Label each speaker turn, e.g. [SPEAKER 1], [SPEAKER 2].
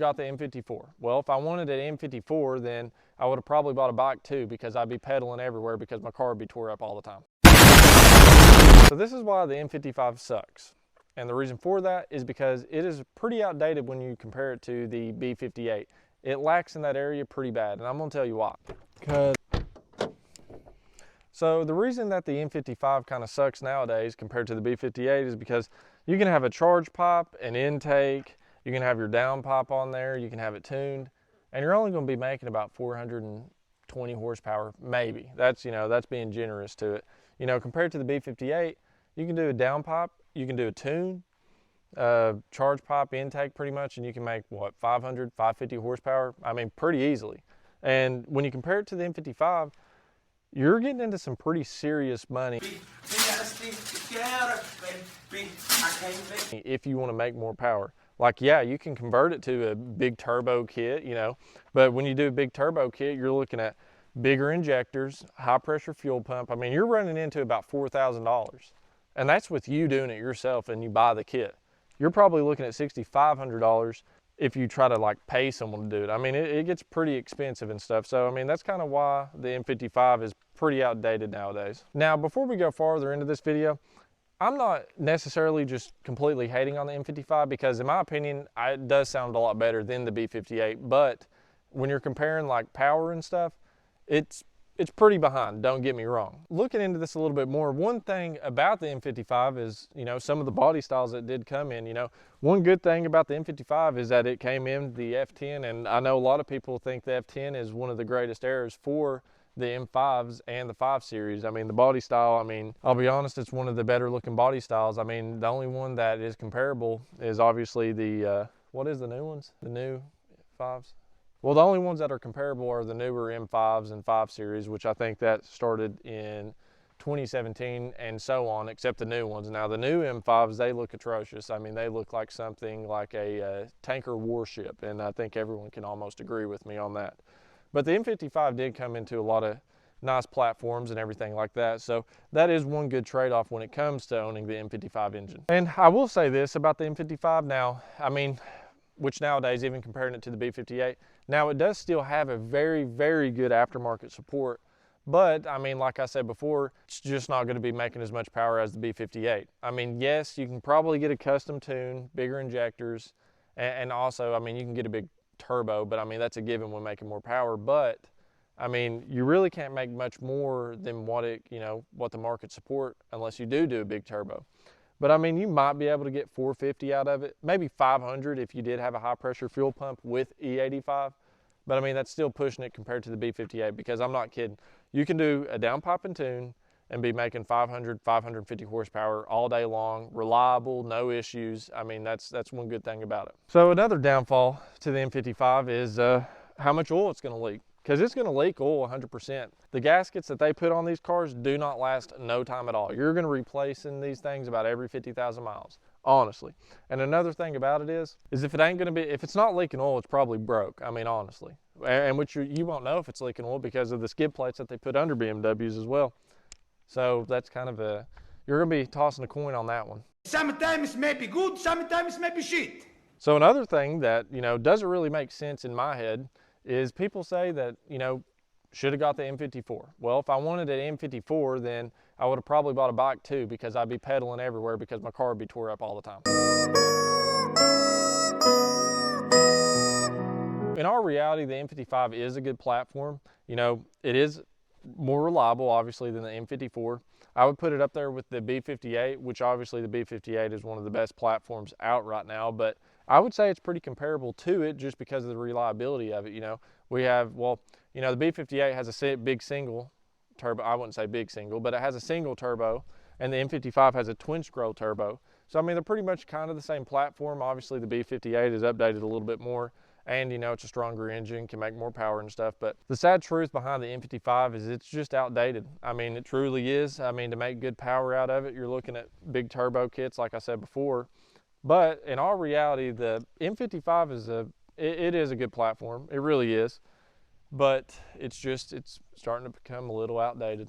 [SPEAKER 1] Got the M54. Well, if I wanted an M54, then I would have probably bought a bike too, because I'd be pedaling everywhere because my car would be tore up all the time. So this is why the M55 sucks. And the reason for that is because it is pretty outdated when you compare it to the B58. It lacks in that area pretty bad, and I'm gonna tell you why. So the reason that the M55 kind of sucks nowadays compared to the B58 is because you can have a charge pipe, an intake, you can have your down pipe on there, you can have it tuned, and you're only going to be making about 420 horsepower, maybe. That's, that's being generous to it. Compared to the B58, you can do a down pipe, you can do a tune, charge pipe, intake pretty much, and you can make, what, 500, 550 horsepower? I mean, pretty easily. And when you compare it to the M55, you're getting into some pretty serious money if you want to make more power. Like, yeah, you can convert it to a big turbo kit, but when you do a big turbo kit, you're looking at bigger injectors, high pressure fuel pump. I mean, you're running into about $4,000, and that's with you doing it yourself and you buy the kit. You're probably looking at $6,500 if you try to like pay someone to do it. I mean, it gets pretty expensive and stuff. So, I mean, that's kind of why the M55 is pretty outdated nowadays. Now, before we go farther into this video, I'm not necessarily just completely hating on the M55 because in my opinion, it does sound a lot better than the B58, but when you're comparing like power and stuff, it's pretty behind, don't get me wrong. Looking into this a little bit more, one thing about the M55 is, some of the body styles that did come in, one good thing about the M55 is that it came in the F10, and I know a lot of people think the F10 is one of the greatest eras for the M5s and the 5 Series. I mean, the body style, I mean, I'll be honest, it's one of the better looking body styles. I mean, the only one that is comparable is obviously the, what is the new ones? The new 5s? Well, the only ones that are comparable are the newer M5s and 5 Series, which I think that started in 2017 and so on, except the new ones. Now, the new M5s, they look atrocious. I mean, they look like something like a tanker warship, and I think everyone can almost agree with me on that. But the M55 did come into a lot of nice platforms and everything like that. So that is one good trade-off when it comes to owning the M55 engine. And I will say this about the M55 now, I mean, which nowadays, even comparing it to the B58, now it does still have a very, very good aftermarket support. But I mean, like I said before, it's just not going to be making as much power as the B58. I mean, yes, you can probably get a custom tune, bigger injectors, and also, I mean, you can get a big turbo, but I mean, that's a given when making more power. But I mean, you really can't make much more than what what the market support unless you do a big turbo. But I mean, you might be able to get 450 out of it, maybe 500 if you did have a high pressure fuel pump with E85. But I mean, that's still pushing it compared to the B58, because I'm not kidding. You can do a down pipe and tune and be making 500, 550 horsepower all day long, reliable, no issues. I mean, that's one good thing about it. So another downfall to the M55 is how much oil it's going to leak, because it's going to leak oil 100%. The gaskets that they put on these cars do not last no time at all. You're going to replace in these things about every 50,000 miles, honestly. And another thing about it is if it's not leaking oil, it's probably broke. I mean, honestly. And which you won't know if it's leaking oil because of the skid plates that they put under BMWs as well. So that's kind of you're going to be tossing a coin on that one.
[SPEAKER 2] Sometimes may be good, sometimes may be shit.
[SPEAKER 1] So another thing that, doesn't really make sense in my head is people say that, should have got the M54. Well, if I wanted an M54, then I would have probably bought a bike too, because I'd be pedaling everywhere because my car would be tore up all the time. In our reality, the M55 is a good platform. It is more reliable, obviously, than the M54. I would put it up there with the B58, which obviously the B58 is one of the best platforms out right now, but I would say it's pretty comparable to it just because of the reliability of it. We have, well, the B58 has a big single turbo. I wouldn't say big single, but it has a single turbo, and the M55 has a twin scroll turbo. So, I mean, they're pretty much kind of the same platform. Obviously, the B58 is updated a little bit more, and it's a stronger engine, can make more power and stuff. But the sad truth behind the M55 is it's just outdated. I mean, it truly is. I mean, to make good power out of it, you're looking at big turbo kits, like I said before. But in all reality, the M55 is it is a good platform. It really is. But it's starting to become a little outdated.